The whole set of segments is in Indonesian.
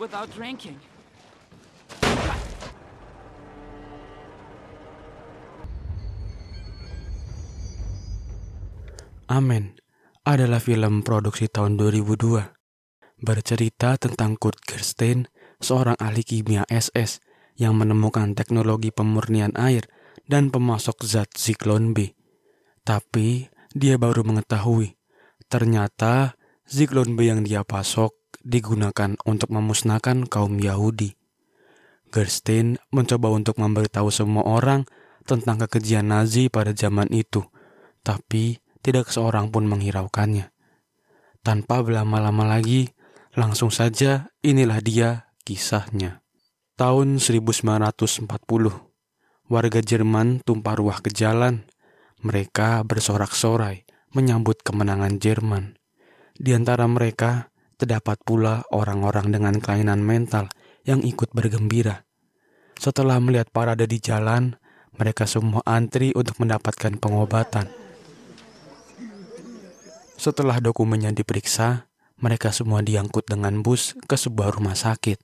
without drinking. Amen adalah film produksi tahun 2002. Bercerita tentang Kurt Gerstein, seorang ahli kimia SS yang menemukan teknologi pemurnian air dan pemasok zat Zyklon B. Tapi dia baru mengetahui, ternyata Zyklon B yang dia pasok digunakan untuk memusnahkan kaum Yahudi. Gerstein mencoba untuk memberitahu semua orang tentang kekejian Nazi pada zaman itu, tapi tidak seorang pun menghiraukannya. Tanpa berlama-lama lagi, langsung saja inilah dia kisahnya. Tahun 1940, warga Jerman tumpah ruah ke jalan. Mereka bersorak-sorai menyambut kemenangan Jerman. Di antara mereka, terdapat pula orang-orang dengan kelainan mental yang ikut bergembira. Setelah melihat parade di jalan, mereka semua antri untuk mendapatkan pengobatan. Setelah dokumennya diperiksa, mereka semua diangkut dengan bus ke sebuah rumah sakit.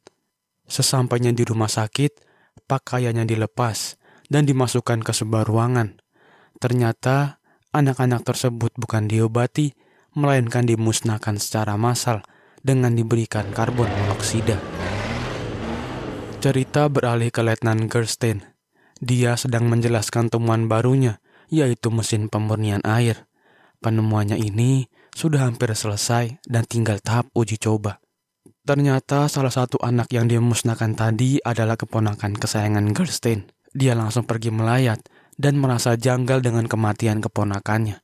Sesampainya di rumah sakit, pakaiannya dilepas dan dimasukkan ke sebuah ruangan. Ternyata, anak-anak tersebut bukan diobati, melainkan dimusnahkan secara massal dengan diberikan karbon monoksida. Cerita beralih ke Letnan Gerstein. Dia sedang menjelaskan temuan barunya, yaitu mesin pemurnian air. Penemuannya ini sudah hampir selesai dan tinggal tahap uji coba. Ternyata salah satu anak yang dimusnahkan tadi adalah keponakan kesayangan Gerstein. Dia langsung pergi melayat dan merasa janggal dengan kematian keponakannya.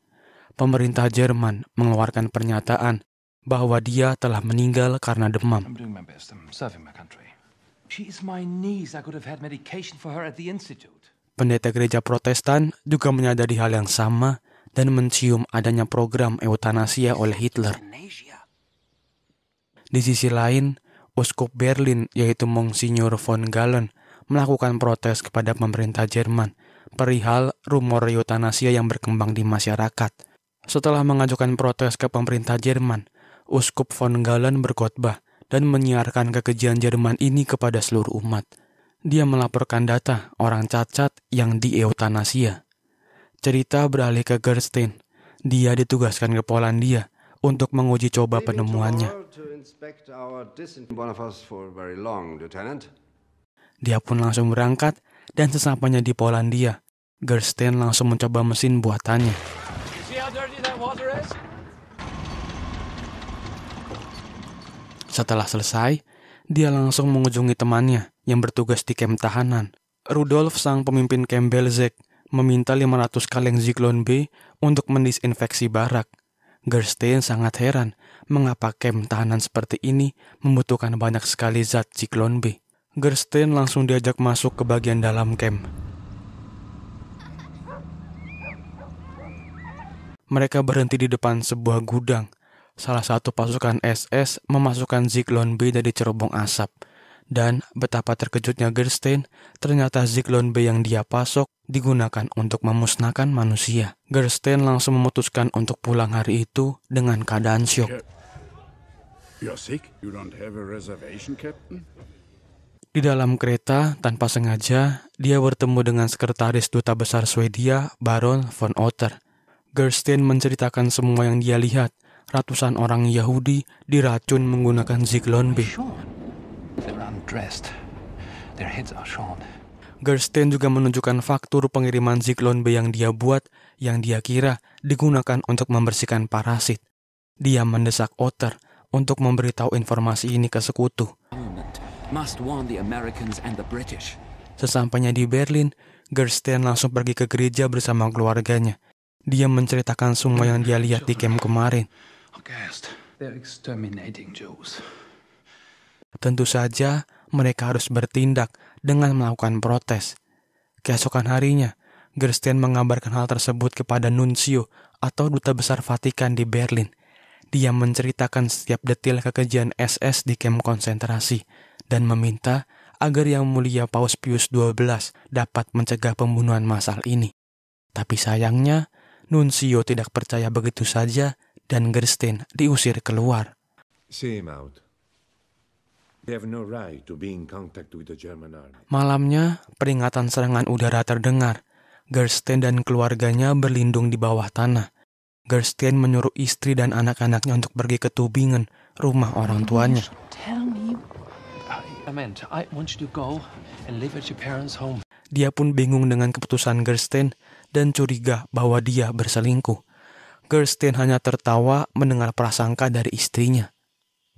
Pemerintah Jerman mengeluarkan pernyataan bahwa dia telah meninggal karena demam. Pendeta gereja Protestan juga menyadari hal yang sama dan mencium adanya program eutanasia oleh Hitler. Di sisi lain, Uskup Berlin yaitu Monsignor von Galen melakukan protes kepada pemerintah Jerman perihal rumor eutanasia yang berkembang di masyarakat. Setelah mengajukan protes ke pemerintah Jerman, Uskup von Galen berkhotbah dan menyiarkan kekejian Jerman ini kepada seluruh umat. Dia melaporkan data orang cacat yang dieutanasia. Cerita beralih ke Gerstein. Dia ditugaskan ke Polandia untuk menguji coba penemuannya. Dia pun langsung berangkat dan sesampainya di Polandia, Gerstein langsung mencoba mesin buatannya. Setelah selesai, dia langsung mengunjungi temannya yang bertugas di kamp tahanan. Rudolf, sang pemimpin kamp Belzec, meminta 500 kaleng Zyklon B untuk mendisinfeksi barak. Gerstein sangat heran mengapa kamp tahanan seperti ini membutuhkan banyak sekali zat Zyklon B. Gerstein langsung diajak masuk ke bagian dalam kamp. Mereka berhenti di depan sebuah gudang. Salah satu pasukan SS memasukkan Zyklon B dari cerobong asap. Dan betapa terkejutnya Gerstein, ternyata Zyklon B yang dia pasok digunakan untuk memusnahkan manusia. Gerstein langsung memutuskan untuk pulang hari itu dengan keadaan syok. Di dalam kereta, tanpa sengaja, dia bertemu dengan sekretaris Duta Besar Swedia, Baron von Otter. Gerstein menceritakan semua yang dia lihat. Ratusan orang Yahudi diracun menggunakan Zyklon B. Gerstein juga menunjukkan faktur pengiriman Zyklon B yang dia buat, yang dia kira digunakan untuk membersihkan parasit. Dia mendesak Otter untuk memberitahu informasi ini ke sekutu. Sesampainya di Berlin, Gerstein langsung pergi ke gereja bersama keluarganya. Dia menceritakan semua yang dia lihat di kamp kemarin. Tentu saja, mereka harus bertindak dengan melakukan protes. Keesokan harinya, Gerstein mengabarkan hal tersebut kepada Nuncio atau Duta Besar Vatikan di Berlin. Dia menceritakan setiap detail kekejian SS di kamp konsentrasi dan meminta agar Yang Mulia Paus Pius XII dapat mencegah pembunuhan massal ini. Tapi sayangnya, Nuncio tidak percaya begitu saja dan Gerstein diusir keluar. See him out. Malamnya, peringatan serangan udara terdengar. Gerstein dan keluarganya berlindung di bawah tanah. Gerstein menyuruh istri dan anak-anaknya untuk pergi ke Tübingen, rumah orang tuanya. Dia pun bingung dengan keputusan Gerstein dan curiga bahwa dia berselingkuh. Gerstein hanya tertawa mendengar prasangka dari istrinya.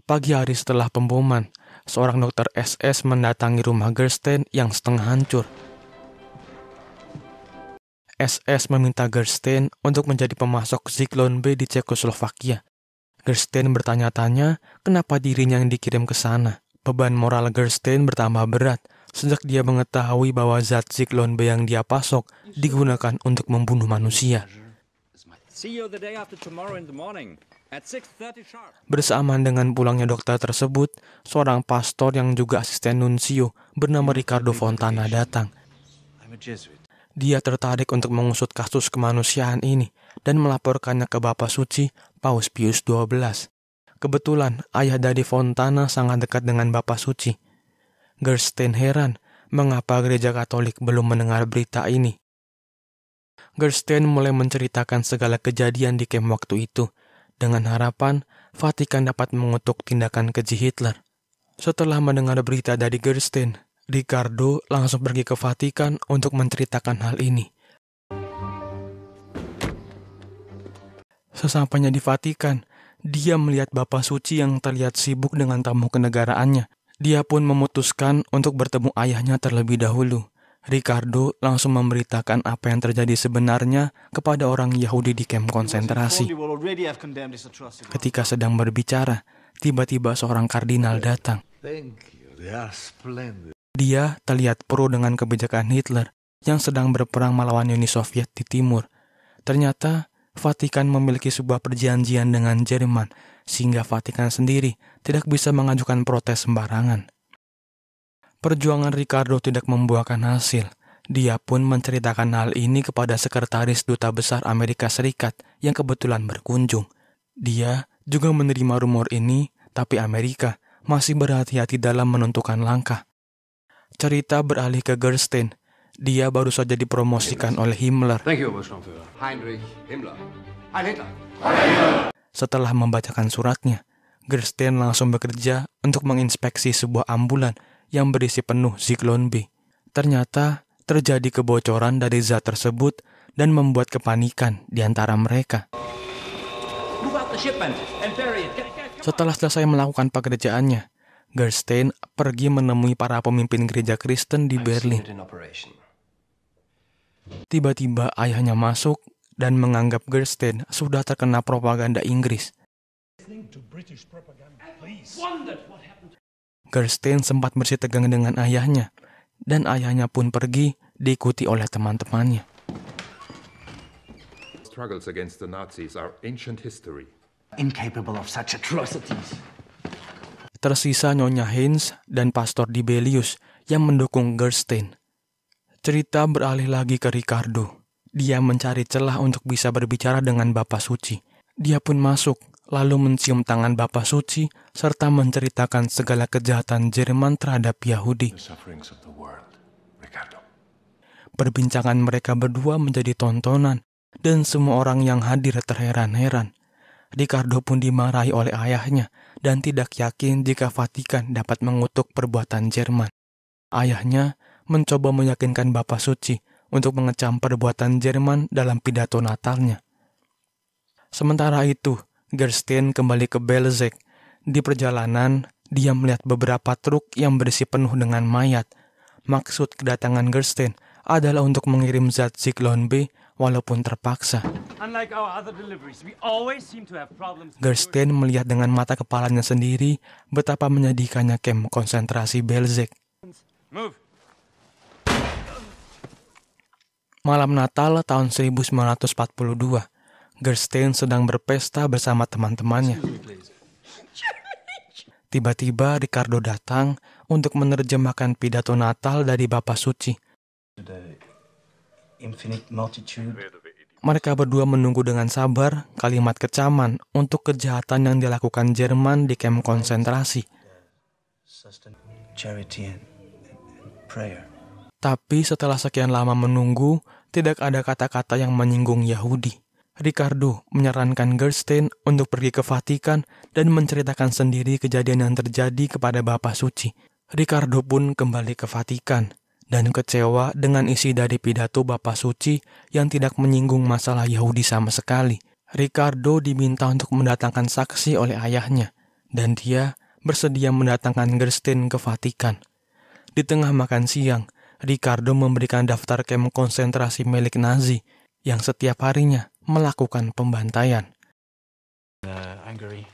Pagi hari setelah pemboman, seorang dokter SS mendatangi rumah Gerstein yang setengah hancur. SS meminta Gerstein untuk menjadi pemasok Zyklon B di Cekoslovakia. Gerstein bertanya-tanya kenapa dirinya yang dikirim ke sana. Beban moral Gerstein bertambah berat sejak dia mengetahui bahwa zat Zyklon B yang dia pasok digunakan untuk membunuh manusia. Bersamaan dengan pulangnya dokter tersebut, seorang pastor yang juga asisten nuncio bernama Ricardo Fontana datang. Dia tertarik untuk mengusut kasus kemanusiaan ini dan melaporkannya ke Bapa Suci, Paus Pius XII. Kebetulan ayah dari Fontana sangat dekat dengan Bapa Suci. Gerstein heran mengapa gereja Katolik belum mendengar berita ini. Gerstein mulai menceritakan segala kejadian di kem waktu itu, dengan harapan Vatikan dapat mengutuk tindakan keji Hitler. Setelah mendengar berita dari Gerstein, Ricardo langsung pergi ke Vatikan untuk menceritakan hal ini. Sesampainya di Vatikan, dia melihat Bapa Suci yang terlihat sibuk dengan tamu kenegaraannya. Dia pun memutuskan untuk bertemu ayahnya terlebih dahulu. Ricardo langsung memberitakan apa yang terjadi sebenarnya kepada orang Yahudi di kem konsentrasi. Ketika sedang berbicara, tiba-tiba seorang kardinal datang. Dia terlihat pro dengan kebijakan Hitler yang sedang berperang melawan Uni Soviet di timur. Ternyata Vatikan memiliki sebuah perjanjian dengan Jerman, sehingga Vatikan sendiri tidak bisa mengajukan protes sembarangan. Perjuangan Ricardo tidak membuahkan hasil. Dia pun menceritakan hal ini kepada sekretaris Duta Besar Amerika Serikat yang kebetulan berkunjung. Dia juga menerima rumor ini, tapi Amerika masih berhati-hati dalam menentukan langkah. Cerita beralih ke Gerstein. Dia baru saja dipromosikan oleh Himmler. Heinrich Himmler. Setelah membacakan suratnya, Gerstein langsung bekerja untuk menginspeksi sebuah ambulan yang berisi penuh Zyklon B. Ternyata terjadi kebocoran dari zat tersebut dan membuat kepanikan di antara mereka. Setelah selesai melakukan pekerjaannya, Gerstein pergi menemui para pemimpin gereja Kristen di Berlin. Tiba-tiba ayahnya masuk dan menganggap Gerstein sudah terkena propaganda Inggris. Gerstein sempat bersitegang dengan ayahnya, dan ayahnya pun pergi diikuti oleh teman-temannya. Struggles against the Nazis are ancient history. Incapable of such atrocities. Tersisa Nyonya Heinz dan Pastor Dibelius yang mendukung Gerstein. Cerita beralih lagi ke Ricardo. Dia mencari celah untuk bisa berbicara dengan Bapa Suci. Dia pun masuk, lalu mencium tangan Bapa Suci, serta menceritakan segala kejahatan Jerman terhadap Yahudi. Perbincangan mereka berdua menjadi tontonan, dan semua orang yang hadir terheran-heran. Ricardo pun dimarahi oleh ayahnya, dan tidak yakin jika Vatikan dapat mengutuk perbuatan Jerman. Ayahnya mencoba meyakinkan Bapa Suci untuk mengecam perbuatan Jerman dalam pidato Natalnya. Sementara itu, Gerstein kembali ke Belzec. Di perjalanan, dia melihat beberapa truk yang berisi penuh dengan mayat. Maksud kedatangan Gerstein adalah untuk mengirim zat Zyklon B walaupun terpaksa. Gerstein melihat dengan mata kepalanya sendiri betapa menyedihkannya kem konsentrasi Belzec. Malam Natal tahun 1942, Gerstein sedang berpesta bersama teman-temannya. Tiba-tiba Ricardo datang untuk menerjemahkan pidato Natal dari Bapa Suci. Mereka berdua menunggu dengan sabar kalimat kecaman untuk kejahatan yang dilakukan Jerman di kem konsentrasi. Charity and prayer. Tapi setelah sekian lama menunggu, tidak ada kata-kata yang menyinggung Yahudi. Ricardo menyarankan Gerstein untuk pergi ke Vatikan dan menceritakan sendiri kejadian yang terjadi kepada Bapa Suci. Ricardo pun kembali ke Vatikan dan kecewa dengan isi dari pidato Bapa Suci yang tidak menyinggung masalah Yahudi sama sekali. Ricardo diminta untuk mendatangkan saksi oleh ayahnya, dan dia bersedia mendatangkan Gerstein ke Vatikan. Di tengah makan siang, Ricardo memberikan daftar kem konsentrasi milik Nazi yang setiap harinya melakukan pembantaian. Hungary,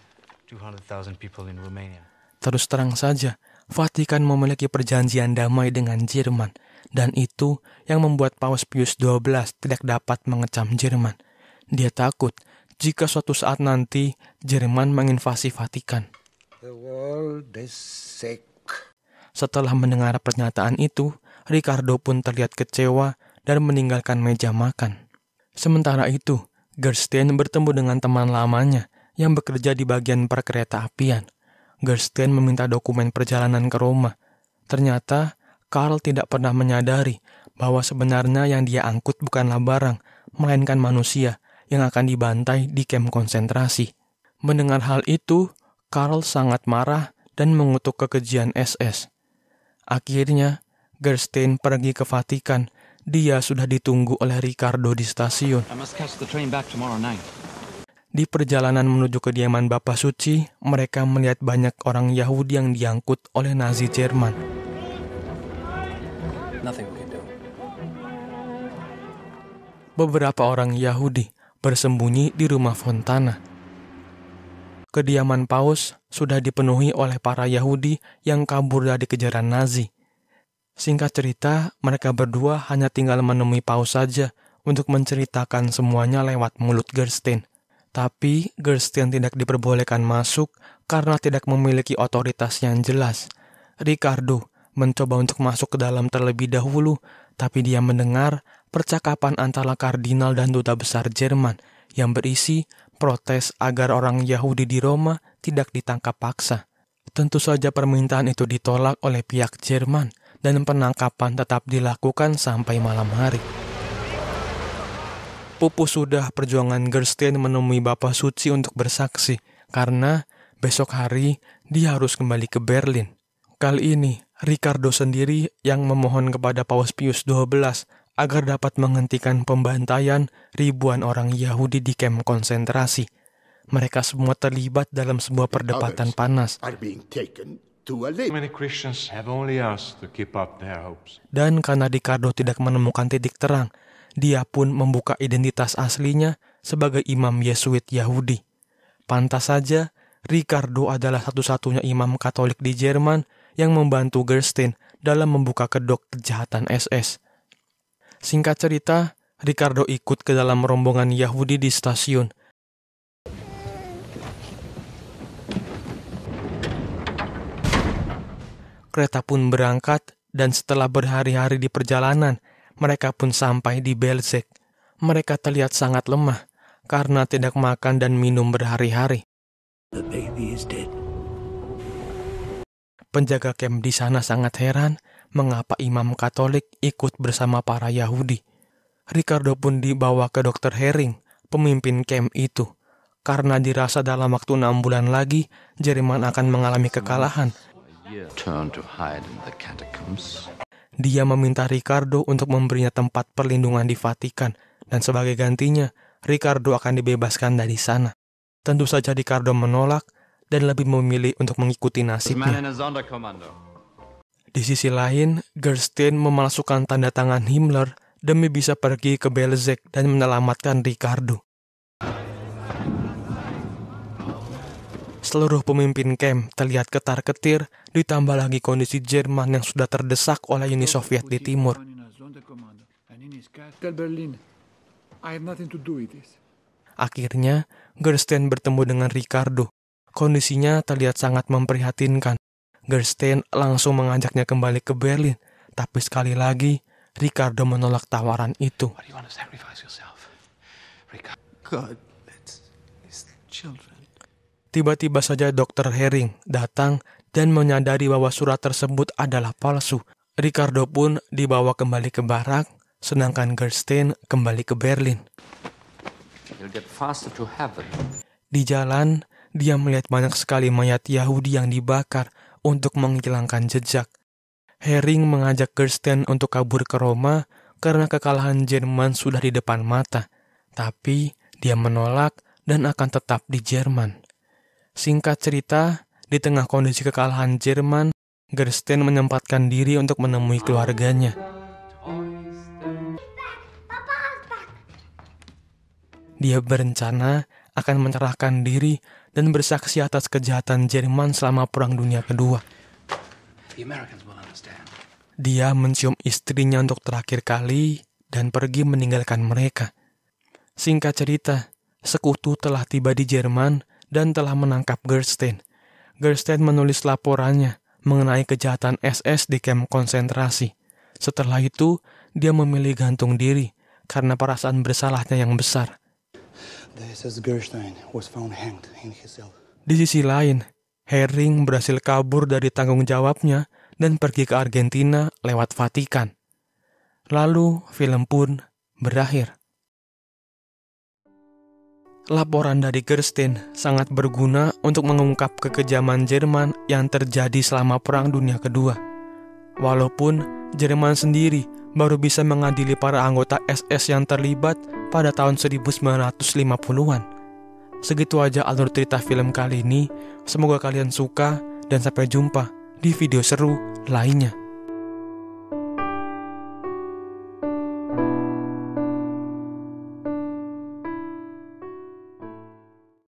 200,000 people in Romania. Terus terang saja, Vatikan memiliki perjanjian damai dengan Jerman, dan itu yang membuat Paus Pius XII tidak dapat mengecam Jerman. Dia takut jika suatu saat nanti Jerman menginvasi Vatikan. The world is sick. Setelah mendengar pernyataan itu, Ricardo pun terlihat kecewa dan meninggalkan meja makan. Sementara itu, Gerstein bertemu dengan teman lamanya yang bekerja di bagian perkereta apian. Gerstein meminta dokumen perjalanan ke Roma. Ternyata, Karl tidak pernah menyadari bahwa sebenarnya yang dia angkut bukanlah barang, melainkan manusia yang akan dibantai di kem konsentrasi. Mendengar hal itu, Karl sangat marah dan mengutuk kekejian SS. Akhirnya, Gerstein pergi ke Vatikan. Dia sudah ditunggu oleh Ricardo di stasiun. Di perjalanan menuju kediaman Bapa Suci, mereka melihat banyak orang Yahudi yang diangkut oleh Nazi Jerman. Beberapa orang Yahudi bersembunyi di rumah Fontana. Kediaman Paus sudah dipenuhi oleh para Yahudi yang kabur dari kejaran Nazi. Singkat cerita, mereka berdua hanya tinggal menemui Paus saja untuk menceritakan semuanya lewat mulut Gerstein. Tapi Gerstein tidak diperbolehkan masuk karena tidak memiliki otoritas yang jelas. Ricardo mencoba untuk masuk ke dalam terlebih dahulu, tapi dia mendengar percakapan antara kardinal dan duta besar Jerman yang berisi protes agar orang Yahudi di Roma tidak ditangkap paksa. Tentu saja permintaan itu ditolak oleh pihak Jerman, dan penangkapan tetap dilakukan sampai malam hari. Pupus sudah perjuangan Gerstein menemui Bapa Suci untuk bersaksi, karena besok hari dia harus kembali ke Berlin. Kali ini, Ricardo sendiri yang memohon kepada Paus Pius XII agar dapat menghentikan pembantaian ribuan orang Yahudi di kem konsentrasi. Mereka semua terlibat dalam sebuah perdebatan panas. Dan karena Ricardo tidak menemukan titik terang, dia pun membuka identitas aslinya sebagai imam Yesuit Yahudi. Pantas saja, Ricardo adalah satu-satunya imam Katolik di Jerman yang membantu Gerstein dalam membuka kedok kejahatan SS. Singkat cerita, Ricardo ikut ke dalam rombongan Yahudi di stasiun. Kereta pun berangkat, dan setelah berhari-hari di perjalanan, mereka pun sampai di Belzec. Mereka terlihat sangat lemah, karena tidak makan dan minum berhari-hari. Penjaga kem di sana sangat heran mengapa imam Katolik ikut bersama para Yahudi. Ricardo pun dibawa ke Dr. Hering, pemimpin kem itu, karena dirasa dalam waktu 6 bulan lagi Jerman akan mengalami kekalahan. Dia meminta Ricardo untuk memberinya tempat perlindungan di Vatikan, dan sebagai gantinya, Ricardo akan dibebaskan dari sana. Tentu saja Ricardo menolak dan lebih memilih untuk mengikuti nasibnya. Di sisi lain, Gerstein memalsukan tanda tangan Himmler demi bisa pergi ke Belzec dan menyelamatkan Ricardo. Seluruh pemimpin kem terlihat ketar-ketir, ditambah lagi kondisi Jerman yang sudah terdesak oleh Uni Soviet di timur. Akhirnya, Gerstein bertemu dengan Ricardo. Kondisinya terlihat sangat memprihatinkan. Gerstein langsung mengajaknya kembali ke Berlin, tapi sekali lagi, Ricardo menolak tawaran itu. Tiba-tiba saja Dr. Hering datang dan menyadari bahwa surat tersebut adalah palsu. Ricardo pun dibawa kembali ke barak, sedangkan Gerstein kembali ke Berlin. You'll get faster to heaven. Di jalan, dia melihat banyak sekali mayat Yahudi yang dibakar untuk menghilangkan jejak. Hering mengajak Gerstein untuk kabur ke Roma karena kekalahan Jerman sudah di depan mata. Tapi dia menolak dan akan tetap di Jerman. Singkat cerita, di tengah kondisi kekalahan Jerman, Gerstein menyempatkan diri untuk menemui keluarganya. Dia berencana akan menyerahkan diri dan bersaksi atas kejahatan Jerman selama Perang Dunia Kedua. Dia mencium istrinya untuk terakhir kali dan pergi meninggalkan mereka. Singkat cerita, sekutu telah tiba di Jerman dan telah menangkap Gerstein. Gerstein menulis laporannya mengenai kejahatan SS di kamp konsentrasi. Setelah itu, dia memilih gantung diri karena perasaan bersalahnya yang besar. Di sisi lain, Hering berhasil kabur dari tanggung jawabnya dan pergi ke Argentina lewat Vatikan. Lalu, film pun berakhir. Laporan dari Gerstein sangat berguna untuk mengungkap kekejaman Jerman yang terjadi selama Perang Dunia Kedua. Walaupun Jerman sendiri baru bisa mengadili para anggota SS yang terlibat pada tahun 1950-an. Segitu aja alur cerita film kali ini. Semoga kalian suka dan sampai jumpa di video seru lainnya.